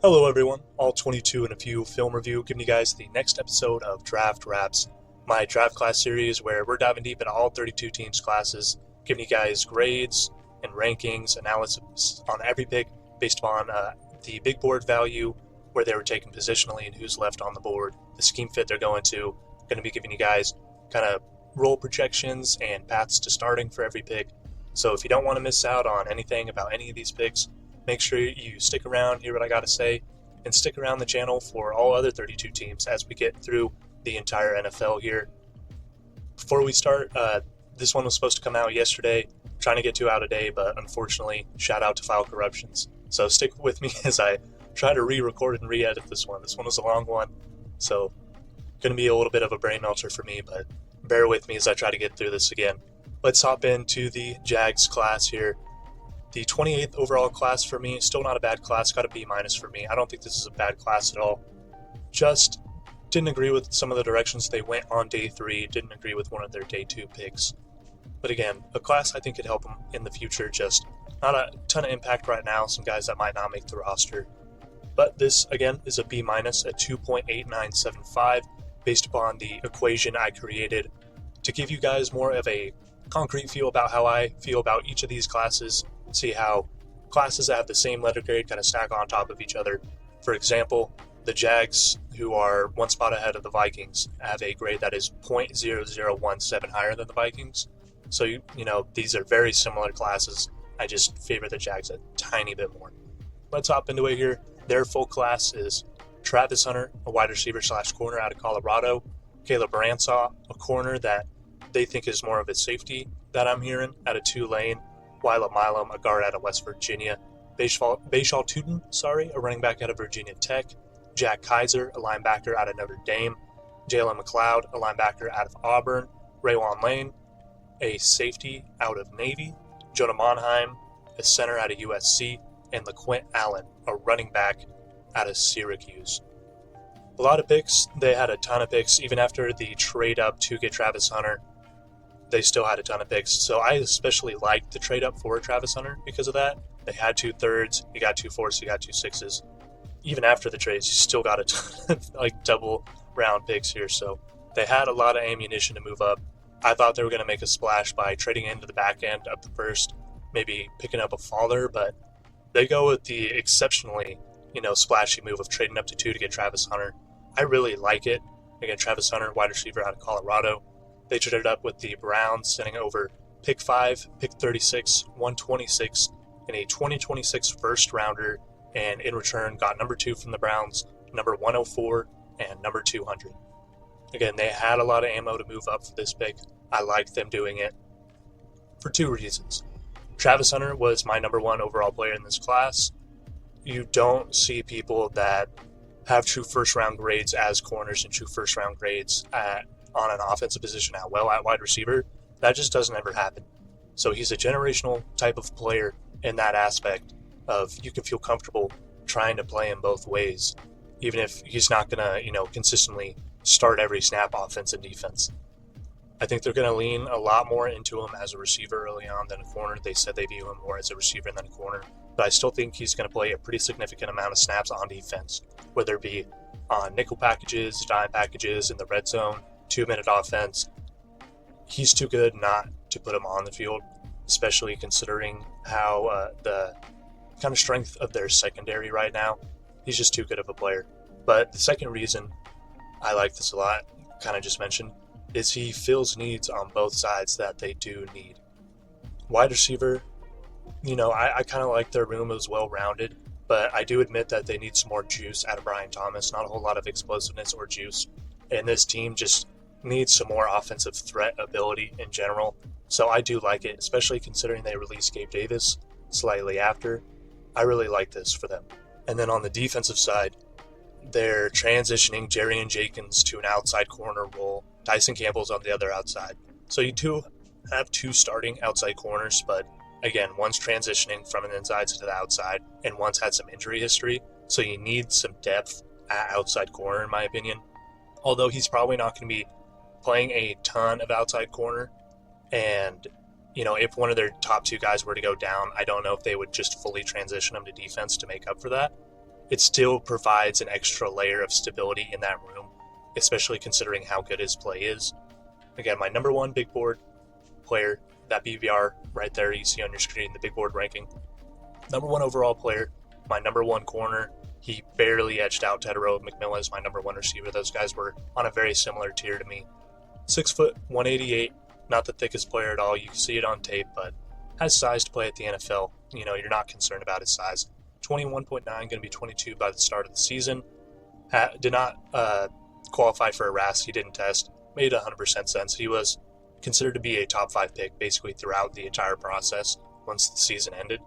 Hello everyone, all 22 and a few film review, giving you guys the next episode of Draft Wraps, my draft class series where we're diving deep into all 32 teams classes, giving you guys grades and rankings, analysis on every pick based upon the big board value, where they were taken positionally and who's left on the board, the scheme fit they're going to be giving you guys kind of role projections and paths to starting for every pick. So if you don't want to miss out on anything about any of these picks, make sure you stick around, hear what I got to say, and stick around the channel for all other 32 teams as we get through the entire NFL here. Before we start, this one was supposed to come out yesterday, trying to get 2 out a day, but unfortunately, shout out to File Corruptions. So stick with me as I try to re-record and re-edit this one. This one was a long one, so going to be a little bit of a brain melter for me, but bear with me as I try to get through this again. Let's hop into the Jags class here. The 28th overall class for me, still not a bad class, got a B- for me. I don't think this is a bad class at all. Just didn't agree with some of the directions they went on day 3, didn't agree with one of their day 2 picks. But again, a class I think could help them in the future, just not a ton of impact right now, some guys that might not make the roster. But this, again, is a B- at 2.8975, based upon the equation I created to give you guys more of a concrete feel about how I feel about each of these classes. See how classes that have the same letter grade kind of stack on top of each other. For example, the Jags, who are one spot ahead of the Vikings, have a grade that is 0.0017 higher than the Vikings. So, you know, these are very similar classes. I just favor the Jags a tiny bit more. Let's hop into it here. Their full class is Travis Hunter, a wide receiver / corner out of Colorado. Caleb Ransaw, a corner that they think is more of a safety that I'm hearing, out of Tulane. Wyla Milam, a guard out of West Virginia. Bashal Tootin, a running back out of Virginia Tech. Jack Kaiser, a linebacker out of Notre Dame. Jalen McLeod, a linebacker out of Auburn. Raywan Lane, a safety out of Navy. Jonah Monheim, a center out of USC. And LaQuint Allen, a running back out of Syracuse. A lot of picks. They had a ton of picks. Even after the trade up to get Travis Hunter, they still had a ton of picks. So I especially liked the trade up for Travis Hunter because of that. They had 2 thirds, you got 2 fourths, you got 2 sixes. Even after the trades, you still got a ton of double round picks here. So they had a lot of ammunition to move up. I thought they were going to make a splash by trading into the back end of the first, maybe picking up a father, but they go with the exceptionally, splashy move of trading up to 2 to get Travis Hunter. I really like it. Again, Travis Hunter, wide receiver out of Colorado. They traded up with the Browns, sending over pick 5, pick 36, 126, and a 2026 first rounder, and in return got number 2 from the Browns, number 104, and number 200. Again, they had a lot of ammo to move up for this pick. I liked them doing it for 2 reasons. Travis Hunter was my number 1 overall player in this class. You don't see people that have true first-round grades as corners and true first-round grades on an offensive position at wide receiver. That just doesn't ever happen. So he's a generational type of player in that aspect of you can feel comfortable trying to play him both ways, even if he's not going to, consistently start every snap offense and defense. I think they're going to lean a lot more into him as a receiver early on than a corner. They said they view him more as a receiver than a corner, but I still think he's going to play a pretty significant amount of snaps on defense, whether it be on nickel packages, dime packages, in the red zone, 2-minute offense. He's too good not to put him on the field, especially considering how the kind of strength of their secondary right now. He's just too good of a player. But the second reason I like this a lot, kind of just mentioned, is he fills needs on both sides that they do need. Wide receiver, I kind of like their room as well-rounded, but I do admit that they need some more juice out of Brian Thomas, not a whole lot of explosiveness or juice. And this team just needs some more offensive threat ability in general. So I do like it, especially considering they released Gabe Davis slightly after. I really like this for them. And then on the defensive side, they're transitioning Jerry and Jenkins to an outside corner role. Tyson Campbell's on the other outside. So you do have 2 starting outside corners, but again, one's transitioning from an inside to the outside, and one's had some injury history. So you need some depth at outside corner, in my opinion. Although he's probably not going to be playing a ton of outside corner, and if one of their top 2 guys were to go down, I don't know if they would just fully transition him to defense to make up for that. it still provides an extra layer of stability in that room, especially considering how good his play is. Again, my number one big board player, that BBR right there you see on your screen, the big board ranking. Number one overall player, my number one corner. He barely edged out Tedero McMillan as my number one receiver. Those guys were on a very similar tier to me. 6 foot, 188, not the thickest player at all. You can see it on tape, but has size to play at the NFL. You're not concerned about his size. 21.9, going to be 22 by the start of the season. Did not qualify for a RAS. He didn't test. Made 100% sense. He was considered to be a top 5 pick basically throughout the entire process once the season ended.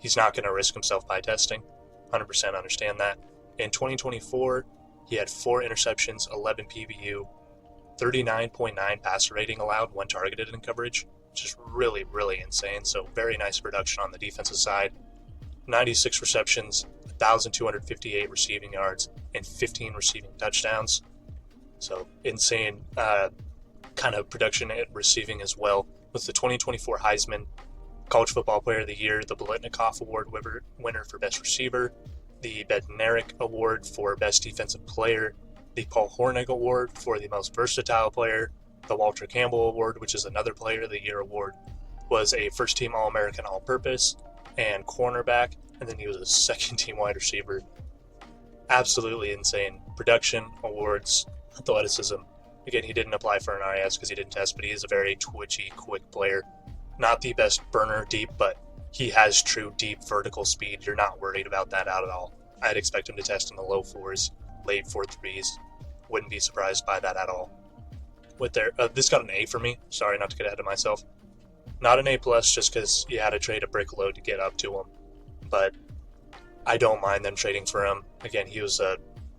He's not going to risk himself by testing. 100% understand that. In 2024, he had 4 interceptions, 11 PBU, 39.9 passer rating allowed when targeted in coverage, which is really, really insane. So very nice production on the defensive side. 96 receptions, 1,258 receiving yards, and 15 receiving touchdowns. So insane kind of production at receiving as well. Was the 2024 Heisman College Football Player of the Year, the Biletnikoff Award winner for Best Receiver, the Bednarik Award for Best Defensive Player, the Paul Hornung Award for the Most Versatile Player, the Walter Campbell Award, which is another Player of the Year award, was a first-team All-American All-Purpose and cornerback, and then he was a second-team wide receiver. Absolutely insane. Production, awards, athleticism. Again, he didn't apply for an RAS because he didn't test, but he is a very twitchy, quick player. Not the best burner deep, but he has true deep vertical speed. You're not worried about that at all. I'd expect him to test in the low 4s, late 4.3s. Wouldn't be surprised by that at all. This got an A for me. Sorry, not to get ahead of myself. Not an A plus just because you had to trade a brick load to get up to him. But I don't mind them trading for him. Again, he was a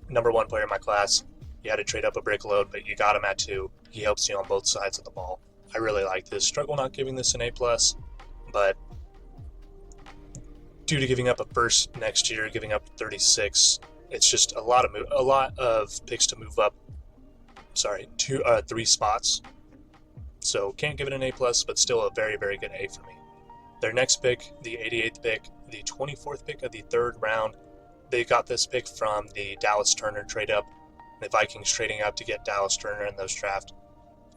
number one player in my class. You had to trade up a brick load, but you got him at 2. He helps you on both sides of the ball. I really like this. Struggle not giving this an A plus, but due to giving up a first next year, giving up 36, it's just a lot of picks to move up. 3 spots. So can't give it an A plus, but still a very, very good A for me. Their next pick, the 88th pick, the 24th pick of the 3rd round, they got this pick from the Dallas Turner trade up. The Vikings trading up to get Dallas Turner in those draft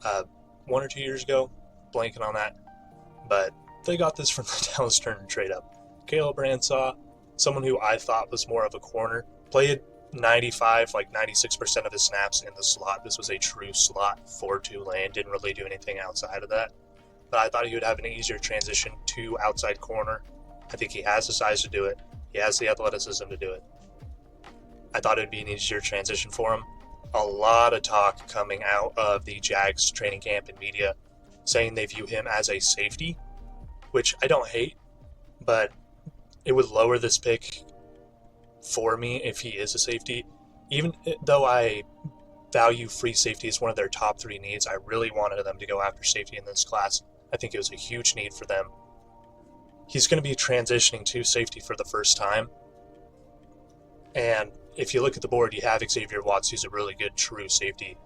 1 or 2 years ago, blanking on that, but they got this from the Dallas Turner trade up. Caleb Bransaw, someone who I thought was more of a corner, played 96% of his snaps in the slot. This was a true slot for Tulane, didn't really do anything outside of that, but I thought he would have an easier transition to outside corner. I think he has the size to do it. He has the athleticism to do it. I thought it'd be an easier transition for him. A lot of talk coming out of the Jags training camp and media saying they view him as a safety, which I don't hate, but it would lower this pick for me if he is a safety. Even though I value free safety as one of their top 3 needs, I really wanted them to go after safety in this class. I think it was a huge need for them. He's going to be transitioning to safety for the first time, and if you look at the board, you have Xavier Watts, who's a really good true safety,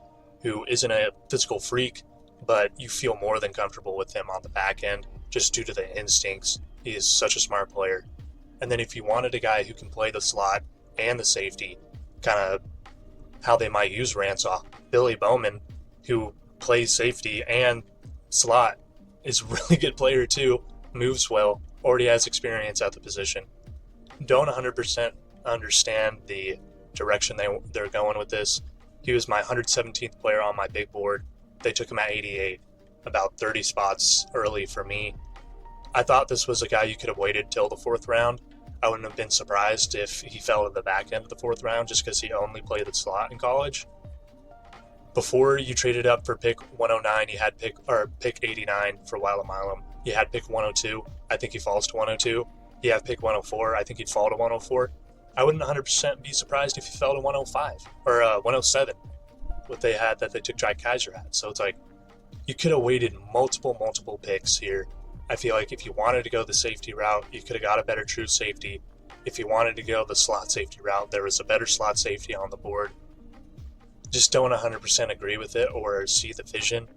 who isn't a physical freak, but you feel more than comfortable with him on the back end just due to the instincts. He is such a smart player. And then if you wanted a guy who can play the slot and the safety, kind of how they might use Ransaw, Billy Bowman, who plays safety and slot, is a really good player too, moves well, already has experience at the position. Don't 100% understand the direction they're going with this. He was my 117th player on my big board. They took him at 88, about 30 spots early for me. I thought this was a guy you could have waited till the 4th round. I wouldn't have been surprised if he fell to the back end of the 4th round just because he only played the slot in college. Before you traded up for pick 109, you had pick 89 for Wailamailam. You had pick 102. I think he falls to 102. You have pick 104. I think he'd fall to 104. I wouldn't 100% be surprised if he fell to 105 or 107, what they had that they took Jai Kaiser at. So it's like, you could have waited multiple picks here. I feel like if you wanted to go the safety route, you could have got a better true safety. If you wanted to go the slot safety route, there was a better slot safety on the board. Just don't 100% agree with it or see the vision.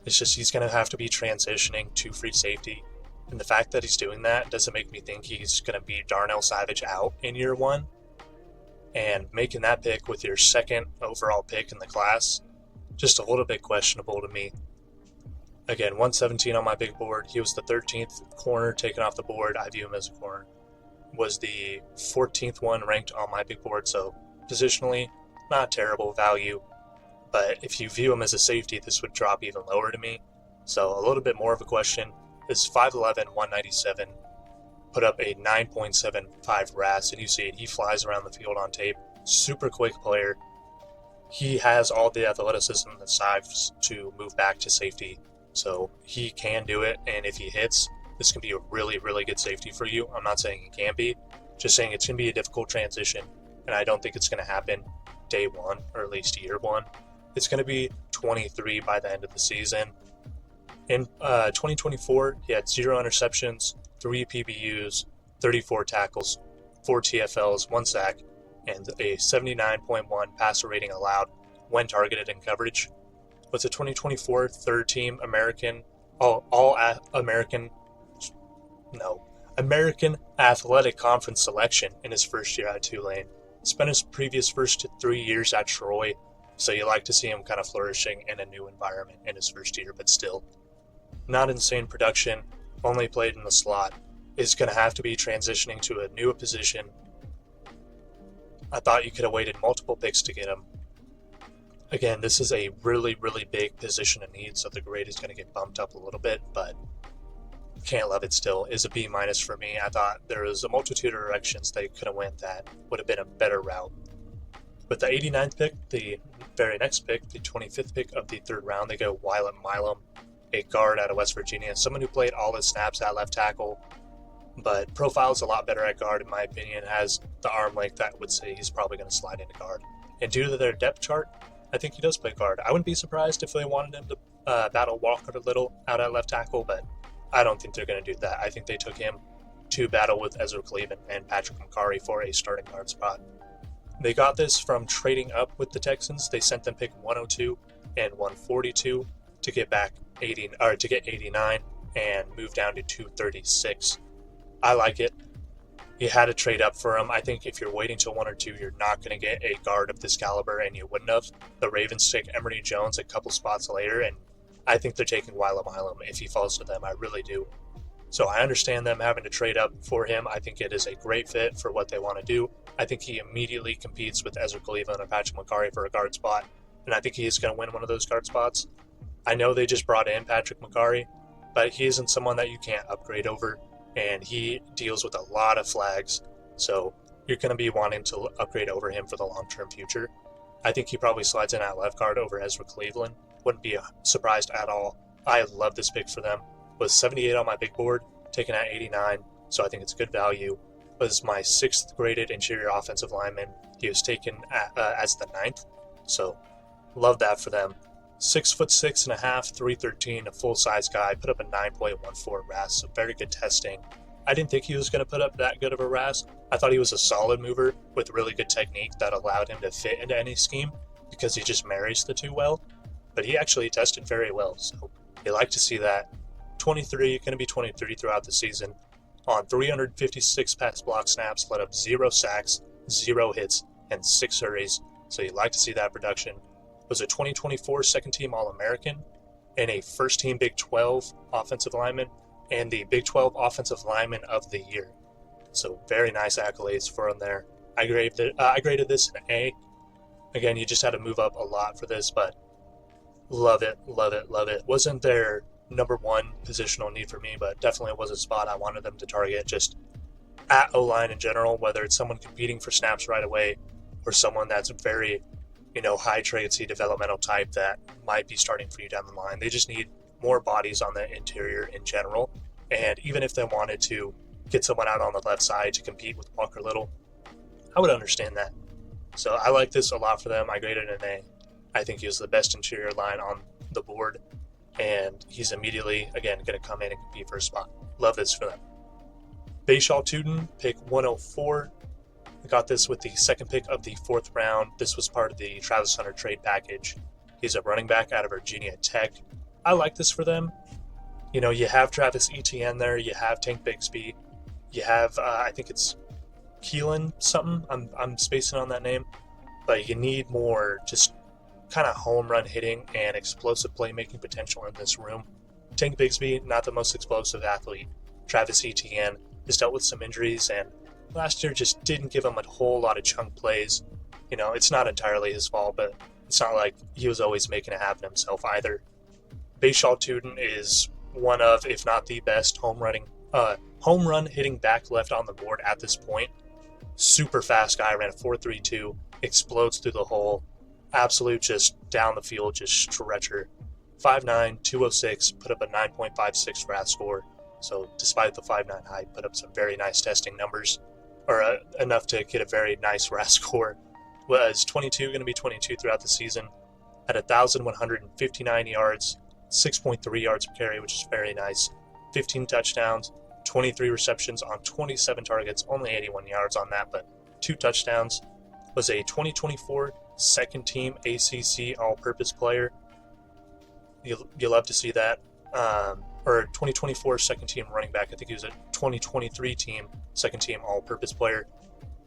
It's just he's going to have to be transitioning to free safety. And the fact that he's doing that doesn't make me think he's going to be Darnell Savage out in year one. And making that pick with your second overall pick in the class, just a little bit questionable to me. Again, 117 on my big board. He was the 13th corner taken off the board. I view him as a corner. Was the 14th one ranked on my big board, so positionally, not terrible value. But if you view him as a safety, this would drop even lower to me. So a little bit more of a question. This 5'11", 197, put up a 9.75 RAS, and you see it, he flies around the field on tape. Super quick player. He has all the athleticism and the size to move back to safety, so he can do it, and if he hits, this can be a really, really good safety for you. I'm not saying it can be, just saying it's going to be a difficult transition, and I don't think it's going to happen day one, or at least year one. It's going to be 23 by the end of the season. In 2024, he had 0 interceptions, 3 PBUs, 34 tackles, 4 TFLs, 1 sack, and a 79.1 passer rating allowed when targeted in coverage. Was a 2024 third-team American Athletic Conference selection in his first year at Tulane. Spent his previous first 3 years at Troy, so you like to see him kind of flourishing in a new environment in his first year, but still. Not insane production, only played in the slot, is going to have to be transitioning to a new position. I thought you could have waited multiple picks to get him. Again, this is a really, really big position of need, so the grade is going to get bumped up a little bit, but can't love it still. Is a B- for me. I thought there was a multitude of directions they could have went that would have been a better route. With the 89th pick, the very next pick, the 25th pick of the third round, they go Wylet Milam, a guard out of West Virginia, someone who played all his snaps at left tackle, but profile's a lot better at guard, in my opinion, has the arm length that would say he's probably going to slide into guard. And due to their depth chart, I think he does play guard. I wouldn't be surprised if they wanted him to battle Walker a little out at left tackle, but I don't think they're going to do that. I think they took him to battle with Ezra Cleveland and Patrick McCarry for a starting guard spot. They got this from trading up with the Texans. They sent them pick 102 and 142 to get back 89 and move down to 236. I like it. You had to trade up for him. I think if you're waiting till 1 or 2, you're not going to get a guard of this caliber, and you wouldn't have. The Ravens take Emory Jones a couple spots later, and I think they're taking Wylet Milam if he falls to them. I really do. So I understand them having to trade up for him. I think it is a great fit for what they want to do. I think he immediately competes with Ezra Cleveland and Patrick McCarry for a guard spot, and I think he is going to win one of those guard spots. I know they just brought in Patrick McCarry, but he isn't someone that you can't upgrade over, and he deals with a lot of flags, so you're going to be wanting to upgrade over him for the long-term future. I think he probably slides in at left guard over Ezra Cleveland. Wouldn't be surprised at all. I love this pick for them. Was 78 on my big board, taken at 89, so I think it's good value. Was my 6th graded interior offensive lineman. He was taken as the 9th, so love that for them. 6'6.5", 313, a full-size guy, put up a 9.14 RAS, so very good testing. I didn't think he was going to put up that good of a RAS. I thought he was a solid mover with really good technique that allowed him to fit into any scheme because he just marries the two well. But he actually tested very well, so you like to see that. 23, going to be 23 throughout the season. On 356 pass block snaps, let up 0 sacks, 0 hits, and 6 hurries, so you like to see that production. Was a 2024 second-team All-American and a first-team Big 12 offensive lineman and the Big 12 Offensive Lineman of the Year. So very nice accolades for him there. I graded this an A. Again, you just had to move up a lot for this, but love it, love it, love it. Wasn't their number one positional need for me, but definitely was a spot I wanted them to target just at O-line in general, whether it's someone competing for snaps right away or someone that's very high trade C developmental type that might be starting for you down the line. They just need more bodies on the interior in general. And even if they wanted to get someone out on the left side to compete with Walker Little, I would understand that. So I like this a lot for them. I graded an A. I think he was the best interior line on the board. And he's immediately, again, going to come in and compete for a spot. Love this for them. Bayshaw Tootin, pick 104. I got this with the second pick of the 4th round. This was part of the Travis Hunter trade package. He's a running back out of Virginia Tech. I like this for them. You have Travis Etienne there, you have Tank Bigsby, you have, I think it's Keelan something, I'm spacing on that name, but you need more just kind of home run hitting and explosive playmaking potential in this room. Tank Bigsby, not the most explosive athlete. Travis Etienne has dealt with some injuries, and last year just didn't give him a whole lot of chunk plays. It's not entirely his fault, but it's not like he was always making it happen himself either. Bayshaw Tuden is one of, if not the best, home run hitting back left on the board at this point. Super fast guy, ran a 4.32, explodes through the hole, absolute just down the field, just stretcher. 5'9", 206, put up a 9.56 RAS score. So despite the 5'9" height, put up some very nice testing numbers, or enough to get a very nice RAS score. Was 22, going to be 22 throughout the season, at 1,159 yards, 6.3 yards per carry, which is very nice. 15 touchdowns, 23 receptions on 27 targets, only 81 yards on that, but 2 touchdowns. Was a 2024 second team ACC all-purpose player. You love to see that. Or 2024 second team running back. I think he was a 2023 team second team all-purpose player.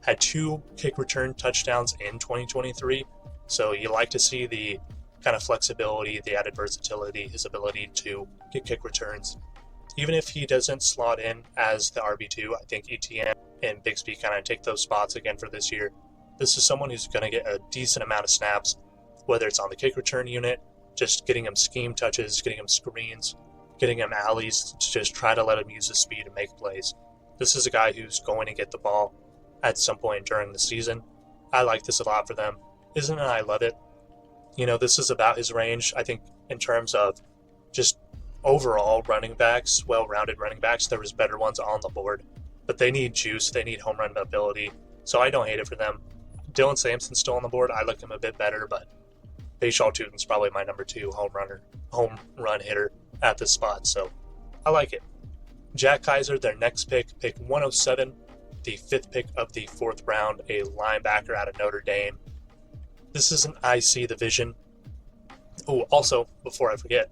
Had 2 kick return touchdowns in 2023. So you like to see the kind of flexibility, the added versatility, his ability to get kick returns. Even if he doesn't slot in as the RB2, I think Etienne and Bigsby kind of take those spots again for this year. This is someone who's going to get a decent amount of snaps, whether it's on the kick return unit, just getting him scheme touches, getting him screens, getting him alleys, to just try to let him use his speed to make plays. This is a guy who's going to get the ball at some point during the season. I like this a lot for them. Isn't it? I love it. This is about his range, I think, in terms of just overall running backs, well-rounded running backs. There was better ones on the board, but they need juice. They need home run ability, so I don't hate it for them. Dylan Sampson's still on the board. I like him a bit better, but Bayshaw Tuden's probably my number 2 home run hitter at this spot, so I like it. Jack Kaiser, their next pick 107, the 5th pick of the 4th round, a linebacker out of Notre Dame. This is an IC division. Oh, also, before I forget,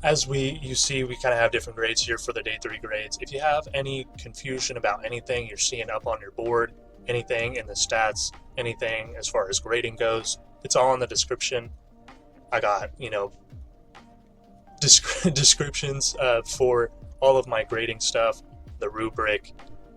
as you see, we kind of have different grades here for the day 3 grades. If you have any confusion about anything you're seeing up on your board, anything in the stats, anything as far as grading goes, it's all in the description. I got, descriptions for all of my grading stuff, the rubric,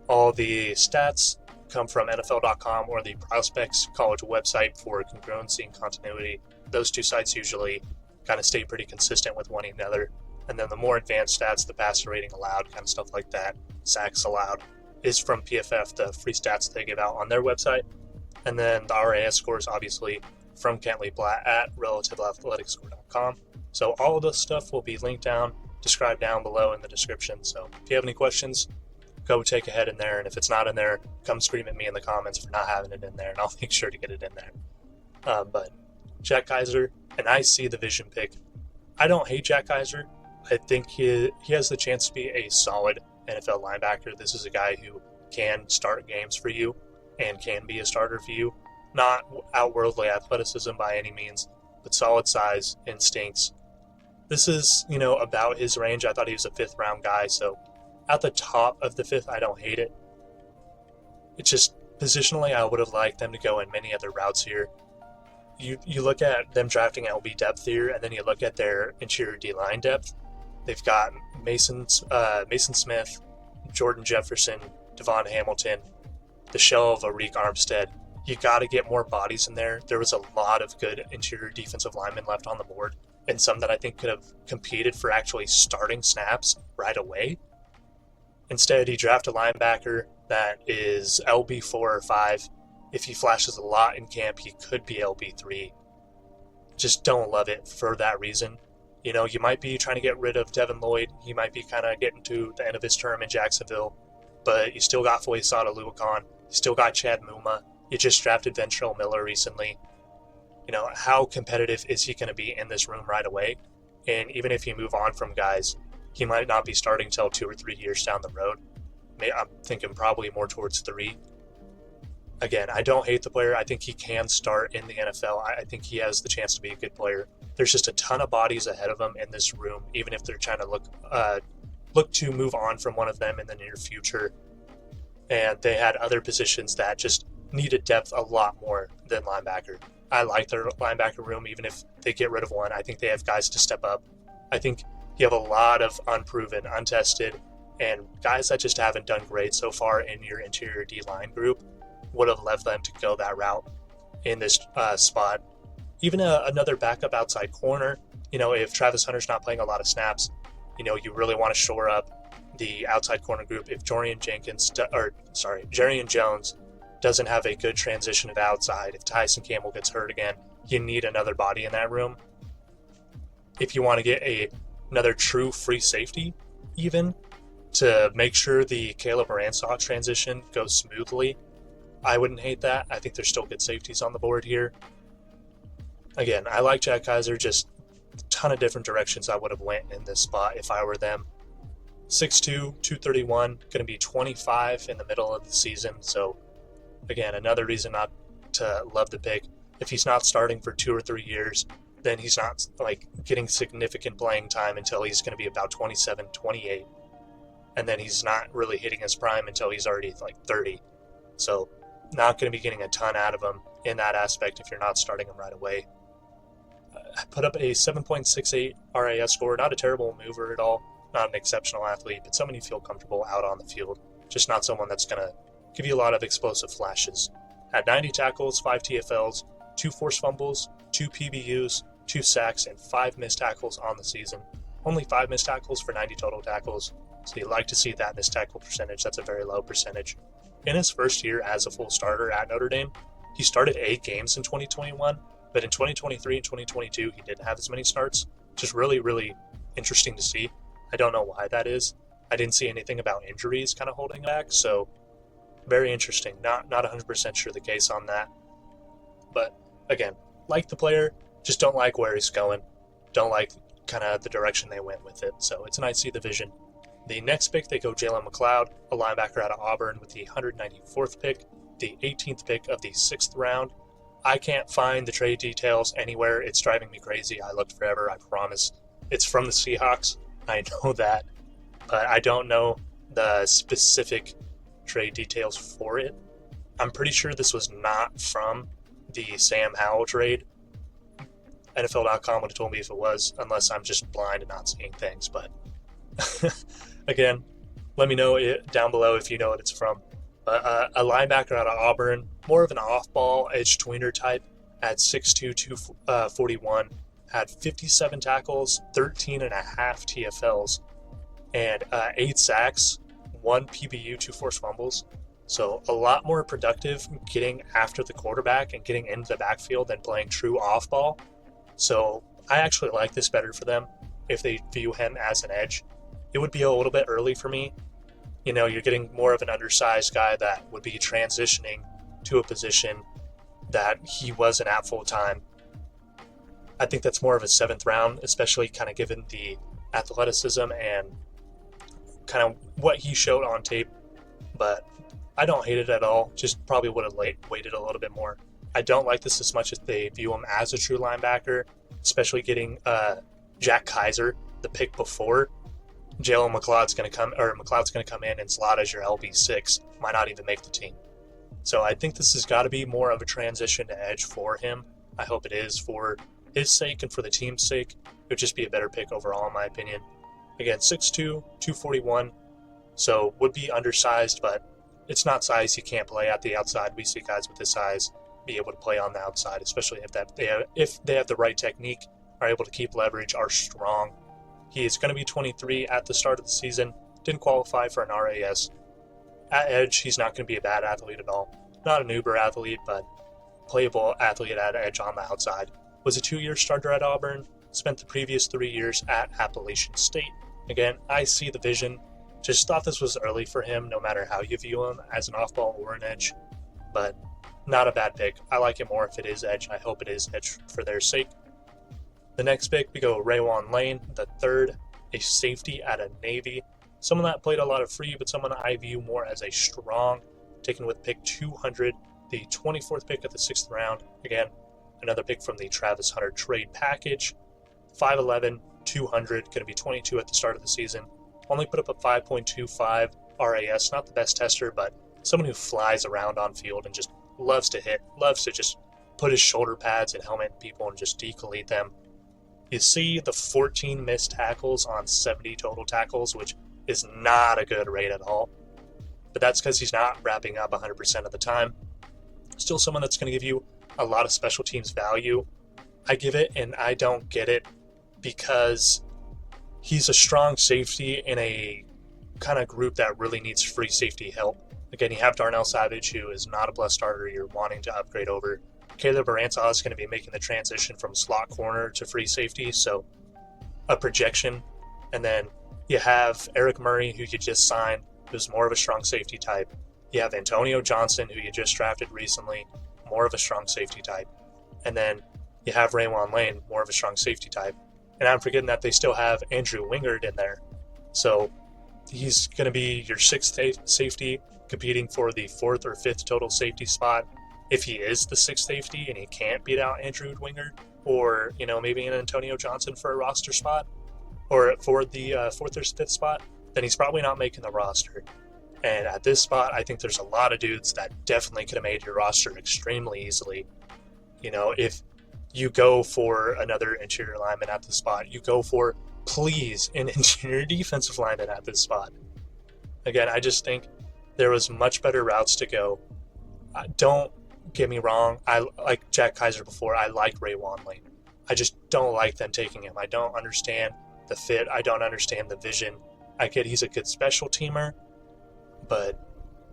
all the stats come from NFL.com or the Prospects College website for congruency and continuity. Those 2 sites usually kind of stay pretty consistent with one another. And then the more advanced stats, the passer rating allowed, kind of stuff like that, sacks allowed, is from PFF, the free stats they give out on their website. And then the RAS scores, obviously, from Kentley Blatt at relativeathleticscore.com. So all of this stuff will be linked down, described down below in the description. So if you have any questions, go take a head in there. And if it's not in there, come scream at me in the comments for not having it in there, and I'll make sure to get it in there. But Jack Kaiser, an IC division pick. I don't hate Jack Kaiser. I think he has the chance to be a solid NFL linebacker. This is a guy who can start games for you and can be a starter for you. Not outworldly athleticism by any means, but solid size, instincts. This is, about his range. I thought he was a 5th round guy, so at the top of the 5th, I don't hate it. It's just positionally, I would have liked them to go in many other routes here. You look at them drafting LB depth here, and then you look at their interior D-line depth. They've got Mason Smith, Jordan Jefferson, Devon Hamilton, the shell of Arik Armstead. You got to get more bodies in there. There was a lot of good interior defensive linemen left on the board, and some that I think could have competed for actually starting snaps right away. Instead, he drafted a linebacker that is LB4 or 5. If he flashes a lot in camp, he could be LB3. Just don't love it for that reason. You might be trying to get rid of Devin Lloyd. He might be kind of getting to the end of his term in Jacksonville. But you still got Foyesade Oluokun. You still got Chad Muma. You just drafted Ventrell Miller recently. How competitive is he going to be in this room right away? And even if you move on from guys, he might not be starting till 2 or 3 years down the road. I'm thinking probably more towards 3. Again, I don't hate the player. I think he can start in the NFL. I think he has the chance to be a good player. There's just a ton of bodies ahead of him in this room, even if they're trying to look to move on from one of them in the near future. And they had other positions that just needed depth a lot more than linebacker. I like their linebacker room, even if they get rid of one. I think they have guys to step up. I think you have a lot of unproven, untested, and guys that just haven't done great so far in your interior D-line group. Would have left them to go that route in this spot. Even another backup outside corner, if Travis Hunter's not playing a lot of snaps, you really want to shore up the outside corner group. If Jarian Jones doesn't have a good transition to the outside, if Tyson Campbell gets hurt again, you need another body in that room. If you want to get another true free safety, even, to make sure the Caleb Ransaw transition goes smoothly, I wouldn't hate that. I think there's still good safeties on the board here. Again, I like Jack Kaiser, just a ton of different directions I would have went in this spot if I were them. 6'2", 231, going to be 25 in the middle of the season. So, again, another reason not to love the pick. If he's not starting for 2 or 3 years, then he's not getting significant playing time until he's going to be about 27, 28. And then he's not really hitting his prime until he's already 30. So, not going to be getting a ton out of him in that aspect if you're not starting him right away. Put up a 7.68 RAS score, not a terrible mover at all, not an exceptional athlete, but someone you feel comfortable out on the field, just not someone that's going to give you a lot of explosive flashes. Had 90 tackles, 5 TFLs, 2 forced fumbles, 2 PBUs, 2 sacks, and 5 missed tackles on the season. Only 5 missed tackles for 90 total tackles, so you like to see that missed tackle percentage. That's a very low percentage. In his first year as a full starter at Notre Dame, he started 8 games in 2021, but in 2023 and 2022, he didn't have as many starts. Just really, really interesting to see. I don't know why that is. I didn't see anything about injuries kind of holding back, so very interesting. Not 100% sure the case on that. But again, like the player, just don't like where he's going. Don't like kind of the direction they went with it. So it's nice to see the vision. The next pick, they go Jalen McLeod, a linebacker out of Auburn with the 194th pick, the 18th pick of the 6th round. I can't find the trade details anywhere. It's driving me crazy. I looked forever, I promise. It's from the Seahawks. I know that. But I don't know the specific trade details for it. I'm pretty sure this was not from the Sam Howell trade. NFL.com would have told me if it was, unless I'm just blind and not seeing things. But again, let me know down below if you know what it's from. A linebacker out of Auburn, more of an off-ball edge tweener type, at 6'2", 241, had 57 tackles, 13 and a half TFLs, and 8 sacks, 1 PBU, 2 forced fumbles. So a lot more productive getting after the quarterback and getting into the backfield than playing true off-ball. So I actually like this better for them if they view him as an edge. It would be a little bit early for me. You're getting more of an undersized guy that would be transitioning to a position that he wasn't at full time. I think that's more of a 7th round, especially kind of given the athleticism and kind of what he showed on tape. But I don't hate it at all. Just probably would have waited a little bit more. I don't like this as much as they view him as a true linebacker, especially getting Jack Kaiser, the pick before. Jalen McLeod's going to come in and slot as your LB6. Might not even make the team. So I think this has got to be more of a transition to edge for him. I hope it is for his sake and for the team's sake. It would just be a better pick overall, in my opinion. Again, 6'2", 241. So would be undersized, but it's not size you can't play at the outside. We see guys with this size be able to play on the outside, especially if they have the right technique, are able to keep leverage, are strong. He is going to be 23 at the start of the season. Didn't qualify for an RAS. At edge, he's not going to be a bad athlete at all. Not an uber athlete, but playable athlete at edge on the outside. Was a 2-year starter at Auburn. Spent the previous 3 years at Appalachian State. Again, I see the vision. Just thought this was early for him, no matter how you view him, as an off-ball or an edge. But not a bad pick. I like it more if it is edge. I hope it is edge for their sake. The next pick, we go Raywan Lane, the 3rd, a safety at a Navy. Someone that played a lot of free, but someone I view more as a strong, taken with pick 200 The 24th pick of the 6th round, again, another pick from the Travis Hunter trade package. 5'11", 200, going to be 22 at the start of the season. Only put up a 5.25 RAS, not the best tester, but someone who flies around on field and just loves to hit, loves to just put his shoulder pads and helmet in people and just decollete them. You see the 14 missed tackles on 70 total tackles, which is not a good rate at all. But that's because he's not wrapping up 100% of the time. Still someone that's going to give you a lot of special teams value. I give it, and I don't get it because he's a strong safety in a kind of group that really needs free safety help. Again, you have Darnell Savage, who is not a plus starter you're wanting to upgrade over. Caleb Baranza is going to be making the transition from slot corner to free safety, so a projection. And then you have Eric Murray, who you just signed, who's more of a strong safety type. You have Antonio Johnson, who you just drafted recently, more of a strong safety type. And then you have Raywon Lane, more of a strong safety type. And I'm forgetting that they still have Andrew Wingard in there. So he's going to be your 6th safety, competing for the 4th or 5th total safety spot. If he is the 6th safety and he can't beat out Andrew Wingard, or maybe an Antonio Johnson for a roster spot, or for the 4th or 5th spot, then he's probably not making the roster. And at this spot, I think there's a lot of dudes that definitely could have made your roster extremely easily. If you go for another interior lineman at the spot, you go for, please, an interior defensive lineman at this spot. Again, I just think there was much better routes to go. Don't get me wrong, I like Jack Kaiser before, I like Raywon Lane. I just don't like them taking him. I don't understand the fit. I don't understand the vision. I get he's a good special teamer, but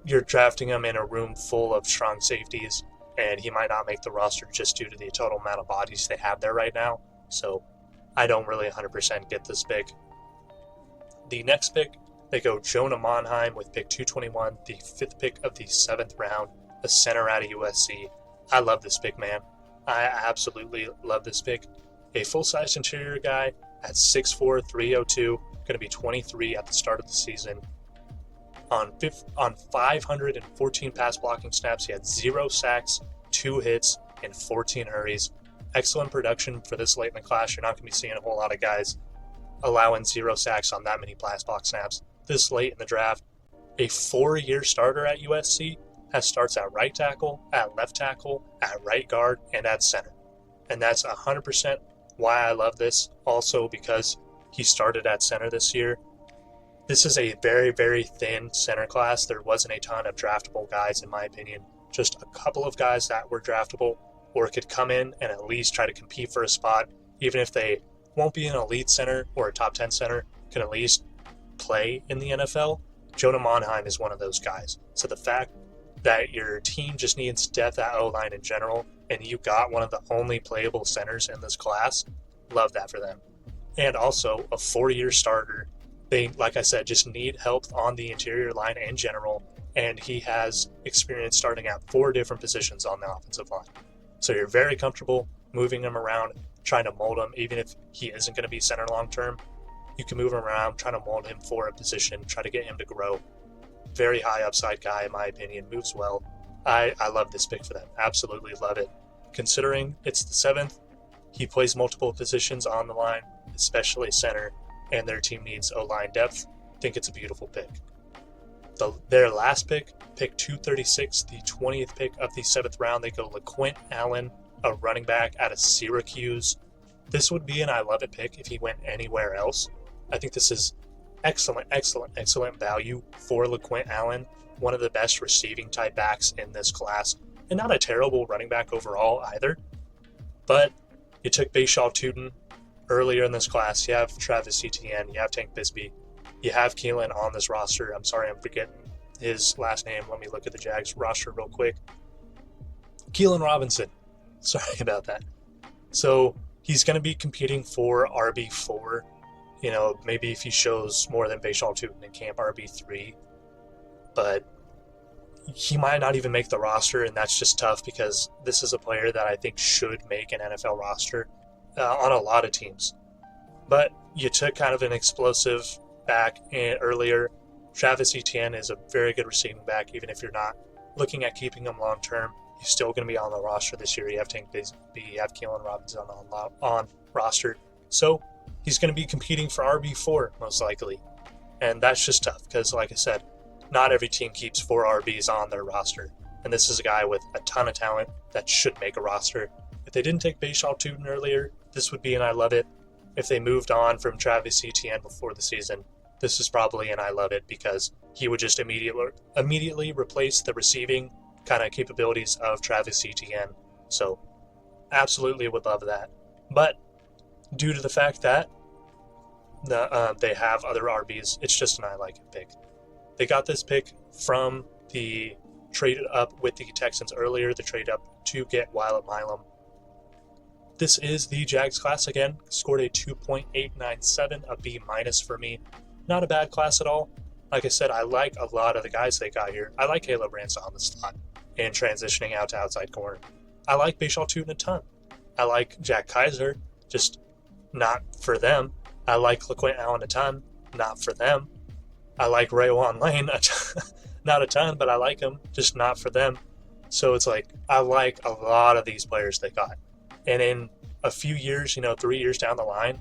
you're drafting him in a room full of strong safeties, and he might not make the roster just due to the total amount of bodies they have there right now. So I don't really 100% get this pick. The next pick, they go Jonah Monheim with pick 221, the 5th pick of the 7th round, a center out of USC. I love this pick, man. I absolutely love this pick. A full-size interior guy at 6'4", 302, going to be 23 at the start of the season. On 514 pass blocking snaps, he had 0 sacks, 2 hits, and 14 hurries. Excellent production for this late in the class. You're not going to be seeing a whole lot of guys allowing 0 sacks on that many pass block snaps this late in the draft. A 4-year starter at USC has starts at right tackle, at left tackle, at right guard, and at center. And that's 100% why I love this. Also because he started at center this year. This is a very, very thin center class. There wasn't a ton of draftable guys, in my opinion. Just a couple of guys that were draftable or could come in and at least try to compete for a spot, even if they won't be an elite center or a top 10 center, can at least play in the NFL. Jonah Monheim is one of those guys. So the fact that your team just needs depth at O-line in general, and you got one of the only playable centers in this class, love that for them. And also a 4-year starter. They, like I said, just need help on the interior line in general, and he has experience starting at 4 different positions on the offensive line. So you're very comfortable moving him around, trying to mold him, even if he isn't going to be center long term. You can move him around, trying to mold him for a position, try to get him to grow. Very high upside guy, in my opinion, moves well. I love this pick for them. Absolutely love it. Considering it's the 7th, he plays multiple positions on the line, especially center, and their team needs O-line depth. I think it's a beautiful pick. Their last pick, pick 236, the 20th pick of the 7th round, they go LaQuint Allen, a running back out of Syracuse. This would be an I love it pick if he went anywhere else. I think this is excellent value for LaQuint Allen, one of the best receiving type backs in this class, and not a terrible running back overall either. But you took Bashaw Tootin earlier in this class. You have Travis Etienne, you have Tank Bisbee, you have Keelan on this roster. I'm sorry, I'm forgetting his last name. Let me look at the Jags roster real quick. Keelan Robinson. Sorry about that. So he's going to be competing for RB4. Maybe if he shows more than Bashaw Tootin in camp, RB3. But he might not even make the roster, and that's just tough because this is a player that I think should make an NFL roster on a lot of teams. But you took kind of an explosive back earlier. Travis Etienne is a very good receiving back, even if you're not looking at keeping him long term. He's still going to be on the roster this year. You have Tank Bigsby, you have Keelan Robinson on roster. So he's going to be competing for RB4 most likely. And that's just tough because, like I said, not every team keeps 4 RBs on their roster. And this is a guy with a ton of talent that should make a roster. If they didn't take Bashaw Tootin earlier, this would be an I love it. If they moved on from Travis Etienne before the season, this is probably an I love it because he would just immediately replace the receiving kind of capabilities of Travis Etienne. So absolutely would love that. But due to the fact that they have other RBs, it's just an I like it pick. They got this pick from the trade up with the Texans earlier, the trade up to get Wyatt Milam. This is the Jags class again, scored a 2.897, a B- for me. Not a bad class at all. Like I said, I like a lot of the guys they got here. I like Caleb Ransall on the slot and transitioning out to outside corner. I like Bashaw Tootin a ton. I like Jack Kaiser, just not for them. I like LaQuint Allen a ton, not for them. I like Raywan Lane not a ton, but I like him, just not for them. So it's like, I like a lot of these players they got. And in a few years, 3 years down the line,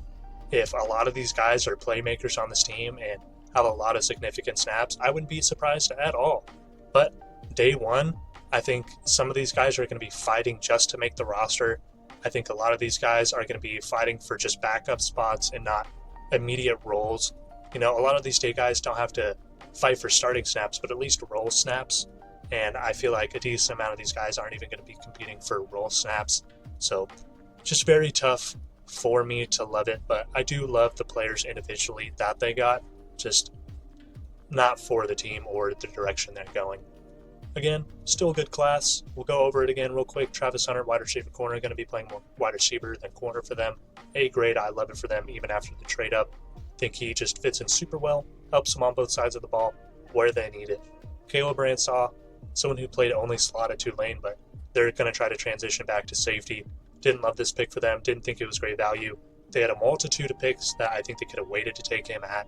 if a lot of these guys are playmakers on this team and have a lot of significant snaps, I wouldn't be surprised at all. But day one, I think some of these guys are going to be fighting just to make the roster. I think a lot of these guys are going to be fighting for just backup spots and not immediate roles. A lot of these day guys don't have to fight for starting snaps, but at least role snaps. And I feel like a decent amount of these guys aren't even going to be competing for role snaps. So just very tough for me to love it. But I do love the players individually that they got, just not for the team or the direction they're going. Again, still a good class. We'll go over it again real quick. Travis Hunter, wide receiver corner, going to be playing more wide receiver than corner for them. A grade, I love it for them even after the trade up. Think he just fits in super well, helps them on both sides of the ball where they need it. Caleb Ransall, someone who played only slot at Tulane, but they're going to try to transition back to safety. Didn't love this pick for them, didn't think it was great value. They had a multitude of picks that I think they could have waited to take him at,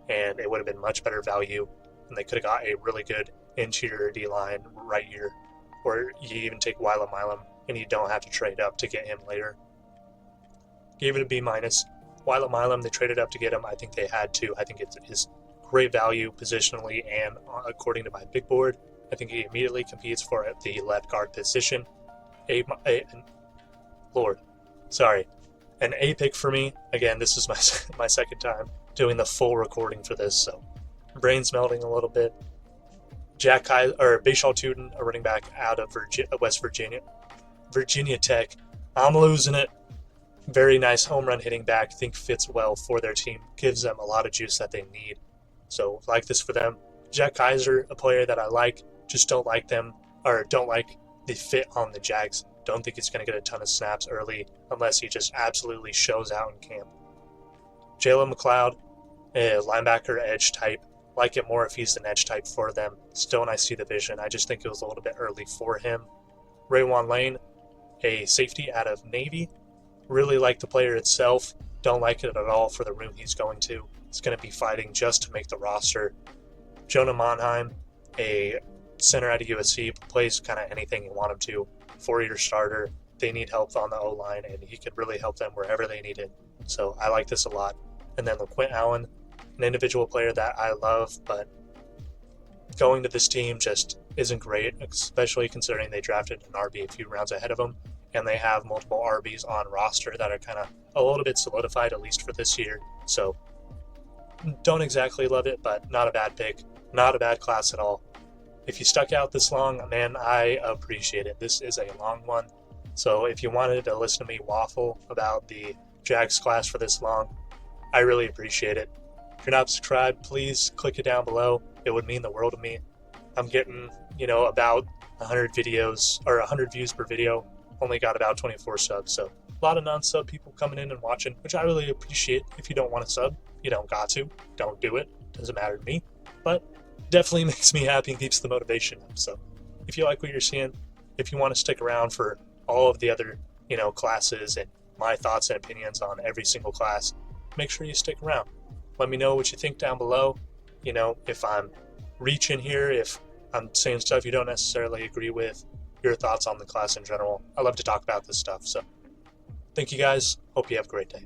and it would have been much better value, and they could have got a really good interior D-line right here, or you even take Wyatt Milam, and you don't have to trade up to get him later. Gave it a B-. Wyatt Milam, they traded up to get him. I think they had to. I think it is great value positionally, and according to my big board, I think he immediately competes for the left guard position. An A pick for me. Again, this is my second time doing the full recording for this, so brain's melting a little bit. Bashaw Tootin, a running back out of West Virginia Tech. I'm losing it. Very nice home run hitting back. Think fits well for their team. Gives them a lot of juice that they need. So like this for them. Jack Kaiser, a player that I like. Just don't like the fit on the Jags. Don't think he's going to get a ton of snaps early unless he just absolutely shows out in camp. Jalen McLeod, a linebacker edge type. Like it more if he's an edge type for them. Still, I see the vision. I just think it was a little bit early for him. Raywan Lane, a safety out of Navy. Really like the player itself. Don't like it at all for the room he's going to. He's going to be fighting just to make the roster. Jonah Monheim, a center out of USC, plays kind of anything you want him to. 4-year starter. They need help on the O-line, and he could really help them wherever they need it. So I like this a lot. And then LaQuint Allen, an individual player that I love, but going to this team just isn't great, especially considering they drafted an RB a few rounds ahead of him, and they have multiple RBs on roster that are kind of a little bit solidified, at least for this year. So don't exactly love it, but not a bad pick, not a bad class at all. If you stuck out this long, man, I appreciate it. This is a long one. So if you wanted to listen to me waffle about the Jags class for this long, I really appreciate it. If you're not subscribed, please click it down below. It would mean the world to me. I'm getting, about 100 views per video. Only got about 24 subs, so a lot of non-sub people coming in and watching, which I really appreciate. If you don't want to sub, you don't got to. Don't do it. Doesn't matter to me. But definitely makes me happy and keeps the motivation up. So if you like what you're seeing, if you want to stick around for all of the other, classes and my thoughts and opinions on every single class, make sure you stick around. Let me know what you think down below. If I'm reaching here, if I'm saying stuff you don't necessarily agree with, your thoughts on the class in general. I love to talk about this stuff. So thank you guys. Hope you have a great day.